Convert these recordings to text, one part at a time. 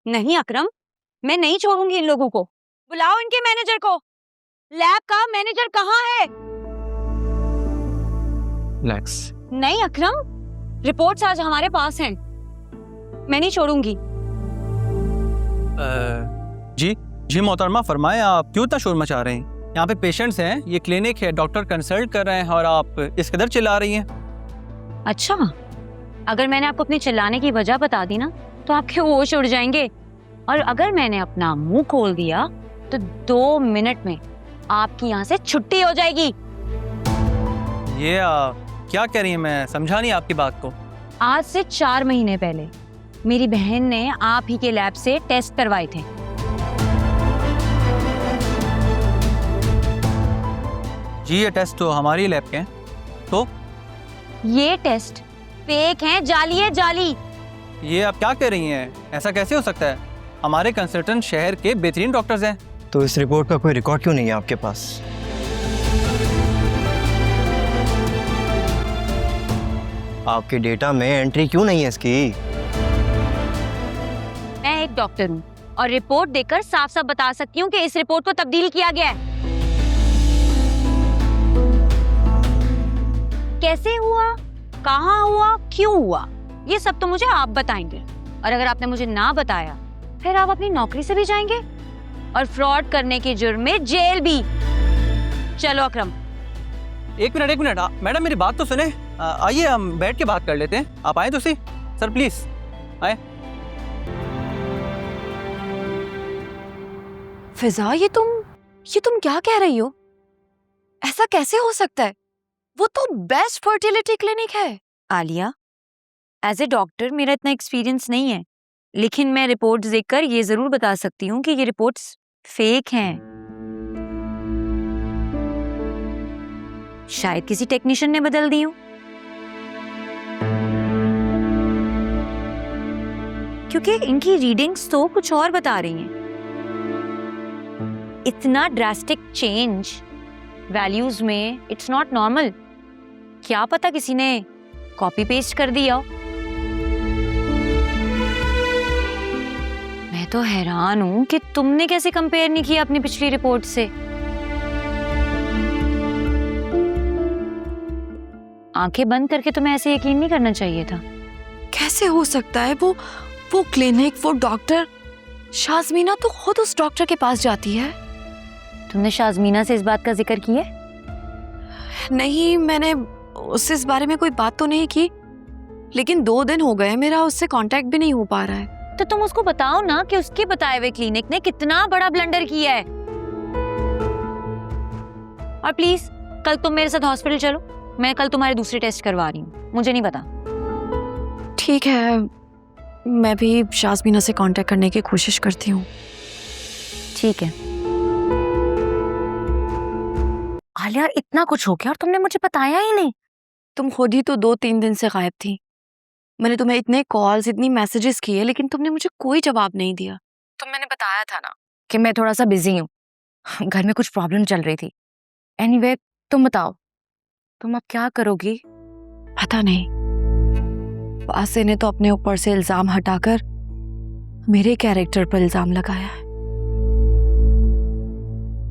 नहीं अकरम, मैं नहीं छोड़ूंगी इन लोगों को। बुलाओ इनके मैनेजर को। लैब का मैनेजर कहाँ है? रिलैक्स। नहीं अकरम, रिपोर्ट्स आज हमारे पास हैं। मैं नहीं छोड़ूंगी। जी मोहतरमा, फरमाएं, आप क्यों इतना शोर मचा रहे हैं? यहाँ पे पेशेंट्स हैं, ये क्लिनिक है, डॉक्टर कंसल्ट कर रहे हैं और आप इस कदर चिल्ला रही हैं। अच्छा, अगर मैंने आपको अपने चिल्लाने की वजह बता दी ना तो आपके होश उड़ जाएंगे। और अगर मैंने अपना मुंह खोल दिया तो 2 मिनट में आपकी यहाँ से छुट्टी हो जाएगी। ये क्या कह रही हैं? मैं समझा नहीं आपकी बात को। आज से 4 महीने पहले मेरी बहन ने आप ही के लैब से टेस्ट करवाए थे। जी ये टेस्ट तो हमारी लैब के हैं। तो ये टेस्ट फेक हैं, जाली है, जाली। ये आप क्या कह रही हैं? ऐसा कैसे हो सकता है? हमारे कंसल्टेंट शहर के बेहतरीन डॉक्टर्स हैं। तो इस रिपोर्ट का कोई रिकॉर्ड क्यों नहीं है आपके पास? आपके डेटा में एंट्री क्यों नहीं है इसकी? मैं एक डॉक्टर हूँ और रिपोर्ट देखकर साफ साफ बता सकती हूँ कि इस रिपोर्ट को तब्दील किया गया है। कैसे हुआ, कहाँ हुआ, क्यों हुआ, ये सब तो मुझे आप बताएंगे। और अगर आपने मुझे ना बताया फिर आप अपनी नौकरी से भी जाएंगे और फ्रॉड करने के जुर्म में जेल भी। चलो अकरम। एक मिनट मैडम, मेरी बात तो सुने। आइए हम बैठ के बात कर लेते हैं। आप आए तो सही। सर प्लीज आए। फिजा, ये तुम क्या कह रही हो? ऐसा कैसे हो सकता है? वो तो बेस्ट फर्टिलिटी क्लिनिक है। आलिया, एज ए डॉक्टर मेरा इतना एक्सपीरियंस नहीं है, लेकिन मैं रिपोर्ट्स देखकर ये जरूर बता सकती हूँ कि ये रिपोर्ट्स फेक हैं। शायद किसी टेक्नीशियन ने बदल दी हो। क्योंकि इनकी रीडिंग्स तो कुछ और बता रही हैं। इतना ड्रास्टिक चेंज वैल्यूज में इट्स नॉट नॉर्मल। क्या पता किसी ने कॉपी पेस्ट कर दिया हो। मैं तो हैरान हूं कि तुमने कैसे कंपेयर नहीं किया अपनी पिछली रिपोर्ट से। आंखें बंद करके तुम्हें ऐसे यकीन नहीं करना चाहिए था। कैसे हो सकता है? वो क्लिनिक, वो डॉक्टर। शाज़मीना तो खुद उस डॉक्टर के पास जाती है। तुमने शाज़मीना से इस बात का जिक्र किया? नहीं, मैंने उससे इस बारे में कोई बात तो नहीं की, लेकिन 2 दिन हो गए मेरा उससे कांटेक्ट भी नहीं हो पा रहा है। तो तुम उसको बताओ ना कि उसके बताए हुए क्लिनिक ने कितना बड़ा ब्लंडर किया है। और प्लीज कल तुम मेरे साथ हॉस्पिटल चलो। मैं कल तुम्हारे दूसरे टेस्ट करवा रही हूँ, मुझे नहीं पता। ठीक है, मैं भी शाज़मीना से कांटेक्ट करने की कोशिश करती हूँ। ठीक है। आलिया, इतना कुछ हो गया और तुमने मुझे बताया ही नहीं। तुम खुद ही तो 2-3 दिन से गायब थी। मैंने तुम्हें इतने कॉल्स, इतनी मैसेजेस किए, लेकिन तुमने मुझे कोई जवाब नहीं दिया। तो मैंने बताया था ना कि मैं थोड़ा सा बिजी हूँ, घर में कुछ प्रॉब्लम चल रही थी। एनीवे, तुम बताओ, तुम अब क्या करोगी? पता नहीं। वासे ने तो अपने ऊपर से इल्जाम हटाकर मेरे कैरेक्टर पर इल्जाम लगाया है।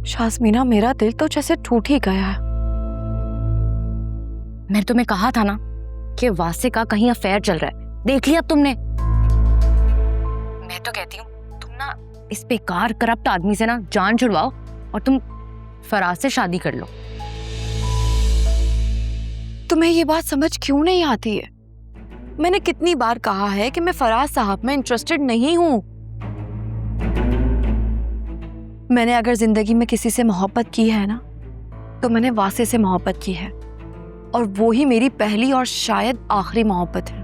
शाज़मीना, मेरा दिल तो जैसे टूट ही गया है। मैंने तुम्हें कहा था ना कि वासे का कहीं अफेयर चल रहा है। देख लिया अब तुमने। मैं तो कहती हूँ तुम ना इस बेकार करप्ट आदमी से ना जान छुड़वाओ और तुम फराज से शादी कर लो। तुम्हें ये बात समझ क्यों नहीं आती है? मैंने कितनी बार कहा है कि मैं फराज साहब में इंटरेस्टेड नहीं हूं। मैंने अगर जिंदगी में किसी से मोहब्बत की है ना, तो मैंने वासे से मोहब्बत की है, और वो ही मेरी पहली और शायद आखिरी मोहब्बत है।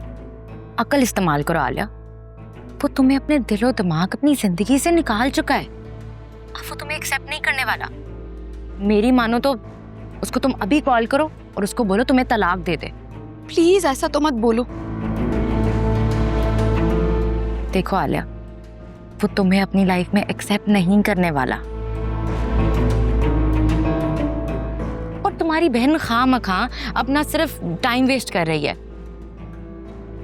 अकल इस्तेमाल करो आलिया। वो तुम्हें अपने दिलो दिमाग, अपनी जिंदगी से निकाल चुका है। अब वो तुम्हें एक्सेप्ट नहीं करने वाला। मेरी मानो तो उसको तुम अभी कॉल करो और उसको बोलो तुम्हें तलाक दे दे। प्लीज ऐसा तो मत बोलो। देखो आलिया, वो तुम्हें अपनी लाइफ में एक्सेप्ट नहीं करने वाला, और तुम्हारी बहन खामखा अपना सिर्फ टाइम वेस्ट कर रही है।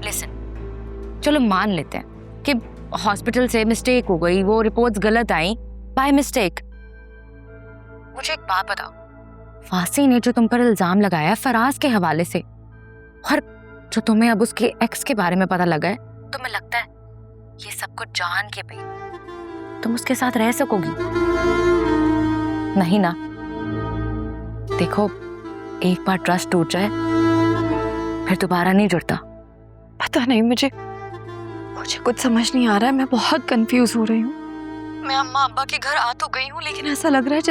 लिसन, चलो मान लेते हैं कि हॉस्पिटल से मिस्टेक हो गई, वो रिपोर्ट्स गलत आई बाय मिस्टेक। मुझे एक बात बताओ, वासी ने जो तुम पर इल्जाम लगाया है फराज के हवाले से, और जो तुम्हें अब उसके एक्स के बारे में पता लगा है, तुम्हें लगता है ये सब कुछ जान के भी तुम उसके साथ रह सकोगी? नहीं ना। देखो, एक बार ट्रस्ट टूट जाए फिर दोबारा नहीं जुड़ता। पता नहीं, मुझे कुछ समझ नहीं आ रहा है। मैं बहुत कंफ्यूज हो रही हूँ। मैं अम्मा अब्बा के घर आ तो गई हूँ, लेकिन ऐसा लग रहा है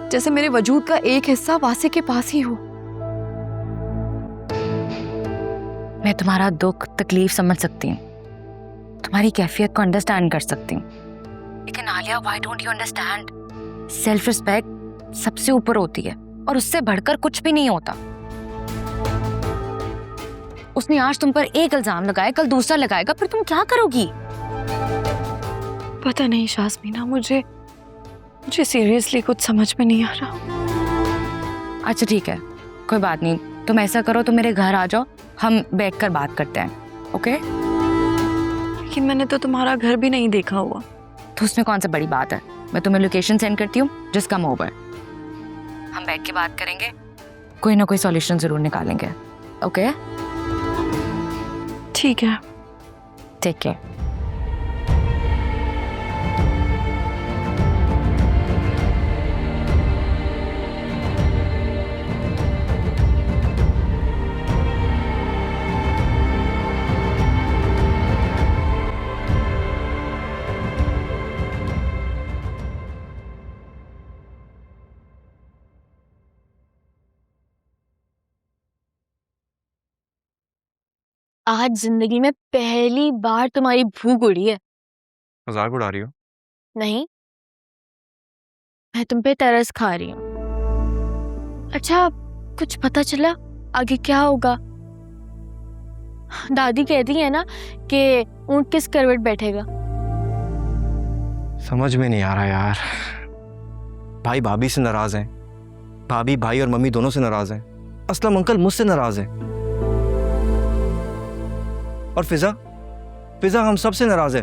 जैसे मेरे वजूद का एक हिस्सा वासे के पास ही हो। मैं तुम्हारा दुख तकलीफ समझ सकती हूँ, तुम्हारी कैफियत को अंडरस्टैंड कर सकती हूँ, लेकिन Alia, why don't you understand? Self respect सबसे ऊपर होती है और उससे बढ़कर कुछ भी नहीं होता। उसने आज तुम पर एक इल्जाम लगाया, कल दूसरा लगाएगा, फिर तुम क्या करोगी? पता नहीं शाज़मीना, मुझे सीरियसली कुछ समझ में नहीं आ रहा। अच्छा ठीक है, कोई बात नहीं, तुम ऐसा करो, तुम मेरे घर आ जाओ, हम बैठकर बात करते हैं, ओके? लेकिन मैंने तो तुम्हारा घर भी नहीं देखा हुआ। तो उसमें कौन सा बड़ी बात है? मैं तुम्हें लोकेशन सेंड करती हूँ, जस्ट कम ओवर, हम बैठ के बात करेंगे, कोई ना कोई सॉल्यूशन जरूर निकालेंगे, ओके? ठीक है। Take care. आज जिंदगी में पहली बार तुम्हारी भूख उड़ी है। मजाक उड़ा रही हो? नहीं, मैं तुम पे तरस खा रही हूँ। अच्छा, कुछ पता चला आगे क्या होगा? दादी कहती है ना कि ऊंट किस करवट बैठेगा। समझ में नहीं आ रहा यार। भाई भाभी से नाराज हैं, भाभी भाई और मम्मी दोनों से नाराज हैं, असलम अंकल मुझसे नाराज हैं, और फिजा हम सब से नाराज है।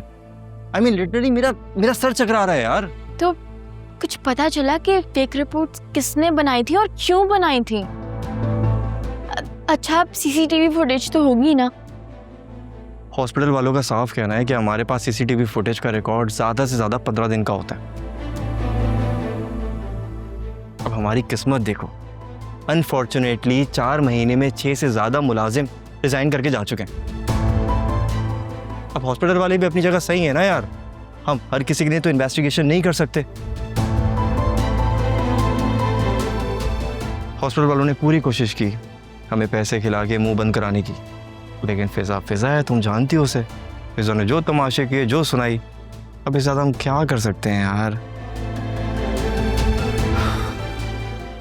I mean, लिटरली मेरा सर चकरा रहा है यार। तो कुछ पता चला कि फेक रिपोर्ट्स किसने बनाई थी और क्यों बनाई थी? अच्छा, सीसीटीवी फुटेज तो होगी ना? हॉस्पिटल वालों का साफ कहना है कि हमारे पास सीसीटीवी फुटेज का रिकॉर्ड ज्यादा से ज्यादा 15 दिन का होता है। अब हमारी किस्मत देखो, अनफॉर्चुनेटली 4 महीने में 6 से ज्यादा मुलाजिम रिजाइन करके जा चुके हैं। अब हॉस्पिटल वाले भी अपनी जगह सही है ना यार, हम हर किसी के लिए तो इन्वेस्टिगेशन नहीं कर सकते। हॉस्पिटल वालों ने पूरी कोशिश की हमें पैसे खिला के मुंह बंद कराने की, लेकिन फिजा है, तुम जानती हो उसे। फिजा ने जो तमाशे किए, जो सुनाई, अब इससे ज्यादा हम क्या कर सकते हैं यार।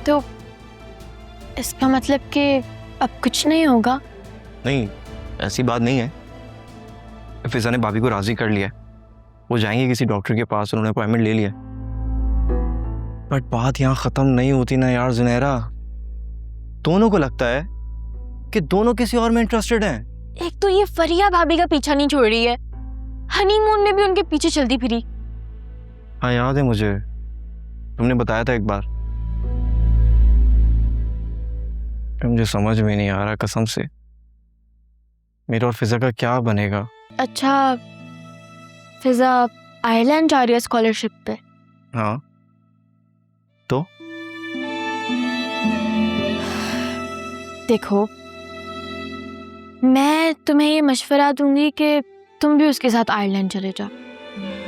तो इसका मतलब कि अब कुछ नहीं होगा? नहीं, ऐसी बात नहीं है। फिजा ने भाभी को राजी कर लिया, वो जाएंगे किसी डॉक्टर के पास, उन्होंने अपॉइंटमेंट ले लिया। बट बात यहाँ खत्म नहीं होती ना यार जुनैरा। दोनों को लगता है कि दोनों किसी और में इंटरेस्टेड हैं। एक तो ये फरिया भाभी का पीछा नहीं छोड़ रही है, हनीमून में भी उनके पीछे चलती फिरी। हाँ याद है मुझे, तुमने बताया था एक बार। मुझे समझ में नहीं आ रहा कसम से, मेरा और फिजा का क्या बनेगा। अच्छा, फिजा आयरलैंड जा रही है स्कॉलरशिप पे। हाँ तो देखो, मैं तुम्हें ये मशवरा दूंगी कि तुम भी उसके साथ आयरलैंड चले जाओ।